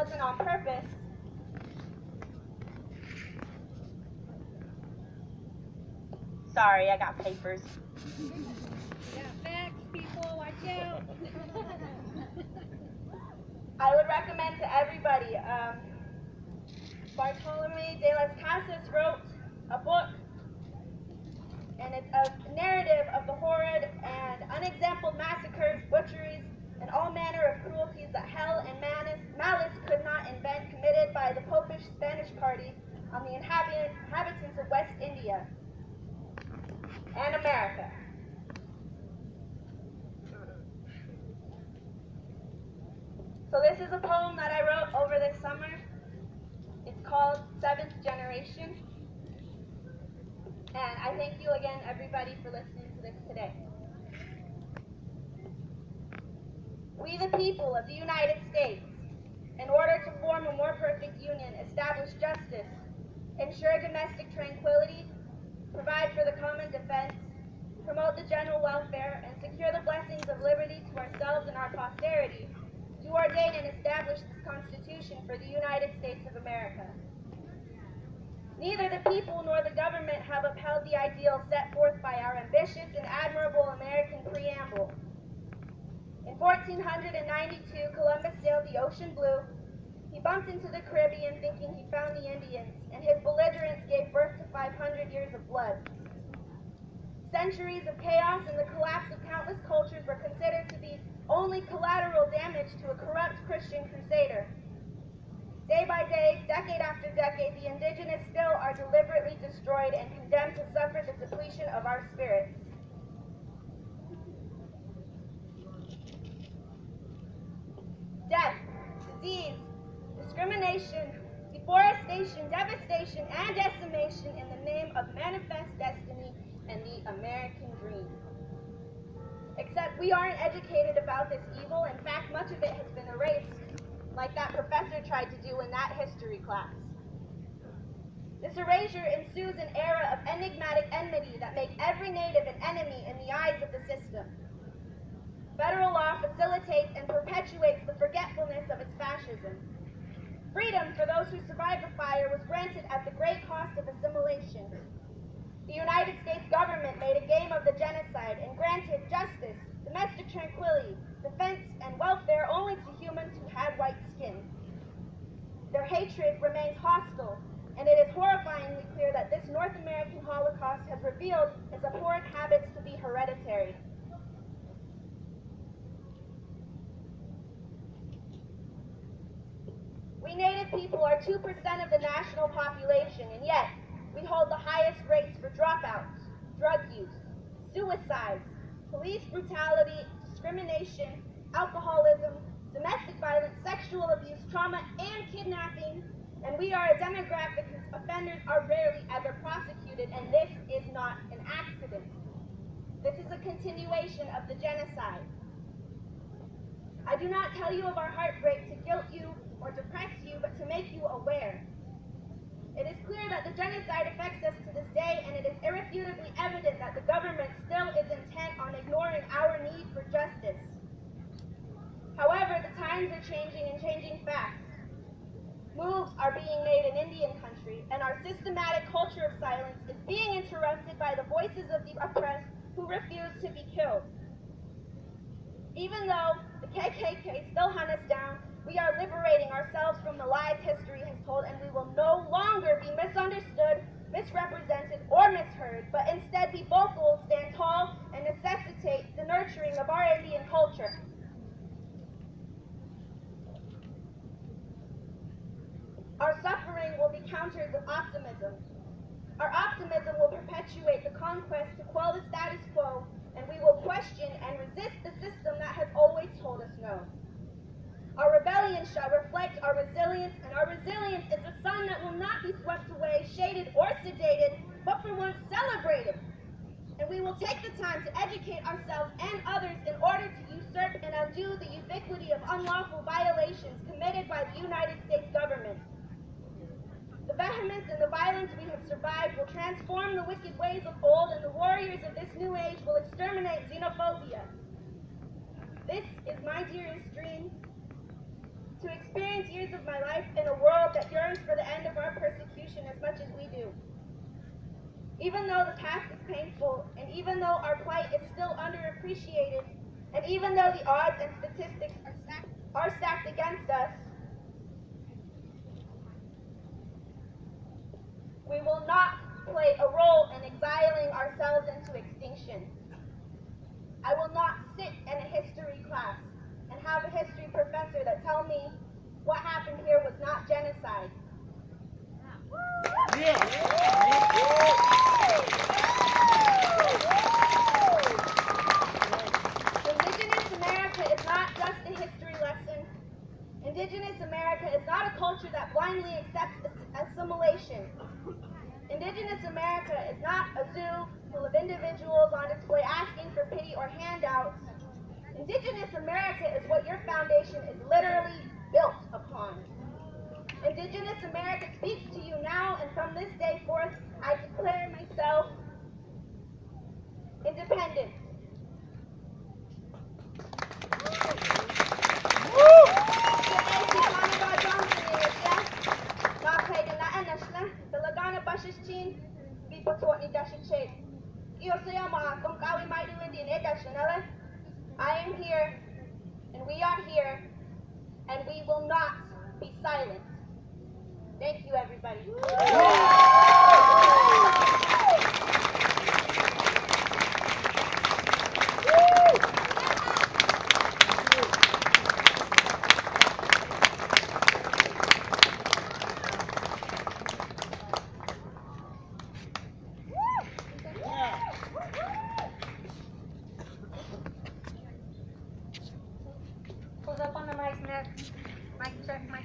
wasn't on purpose. Sorry, I got papers. Yeah, facts, people, watch out. I would recommend to everybody, Bartolome de las Casas wrote a book, and it's a narrative of the horrid and unexampled massacres, butcheries, and all manner of cruelties that hell and malice could not invent, committed by the Popish Spanish party on the inhabitants of West India and America. So this is a poem that I wrote over this summer. It's called Seventh Generation. And I thank you again, everybody, for listening to this today. We, the people of the United States, in order to form a more perfect union, establish justice, ensure domestic tranquility, provide for the common defense, promote the general welfare, and secure the blessings of liberty to ourselves and our posterity, do ordain and establish this Constitution for the United States of America. Neither the people nor the government have upheld the ideals set forth by our ambitious and admirable American preamble. In 1492, Columbus sailed the ocean blue. He bumped into the Caribbean thinking he found the Indians, and his belligerence gave birth to 500 years of blood. Centuries of chaos and the collapse of countless cultures were considered to be only collateral damage to a corrupt Christian crusader. Day by day, decade after decade, the indigenous still are deliberately destroyed and condemned to suffer the depletion of our spirits. Death, disease, discrimination, deforestation, devastation, and decimation in the name of manifest destiny and the American dream. Except we aren't educated about this evil. In fact, much of it has been erased, like that professor tried to do in that history class. This erasure ensues an era of enigmatic enmity that make every native an enemy in the eyes of the system. Federal law facilitates and perpetuates the forgetfulness of its fascism. Freedom for those who survived the fire was granted at the great cost of assimilation. The United States government made a game of the genocide and granted justice, domestic tranquility, defense, and welfare only to humans who had white skin. Their hatred remains hostile, and it is horrifyingly clear that this North American Holocaust has revealed its abhorrent habits to be hereditary. We Native people are 2% of the national population, and yet we hold the highest rates for dropouts, drug use, suicides, police brutality, discrimination, alcoholism, domestic violence, sexual abuse, trauma, and kidnapping. And we are a demographic whose offenders are rarely ever prosecuted, and this is not an accident. This is a continuation of the genocide. I do not tell you of our heartbreak to guilt you or depress you, but to make you aware. It is clear that the genocide affects us to this day, and it is irrefutably evident that the government still is intent on ignoring our need for justice. However, the times are changing and changing fast. Moves are being made in Indian country, and our systematic culture of silence is being interrupted by the voices of the oppressed who refuse to be killed. Even though the KKK still hunt us down, we are liberating ourselves from the lies history has told, and we will no longer be misunderstood, misrepresented, or misheard, but instead be vocal, stand tall, and necessitate the nurturing of our Indian culture. Our suffering will be countered with optimism. Our optimism will perpetuate the conquest to quell the status quo, and we will question and resist the system that has always told us no. Our rebellion shall reflect our resilience, and our resilience is a sun that will not be swept away, shaded, or sedated, but for once celebrated. And we will take the time to educate ourselves and others in order to usurp and undo the ubiquity of unlawful violations committed by the United States government. The vehemence and the violence we have survived will transform the wicked ways of old, and the warriors of this new age will exterminate xenophobia. This is my dearest dream, to experience years of my life in a world that yearns for the end of our persecution as much as we do. Even though the past is painful, and even though our plight is still underappreciated, and even though the odds and statistics are stacked against us, we will not play a role in exiling ourselves into extinction. I will not sit in a history class and have a history professor that tell me what happened here was not genocide. Indigenous America is not just a history lesson. Indigenous America is not a culture that blindly accepts assimilation. Indigenous America is not a zoo full of individuals on display asking for pity or handouts. Indigenous America is what your foundation is literally built upon. Indigenous America speaks to you now, and from this day forth, I declare myself independent. CHIITAANIBAH Johnson I am here, and we are here, and we will not be silent. Thank you, everybody. Hold up on the mic, Nick. Mic check, mic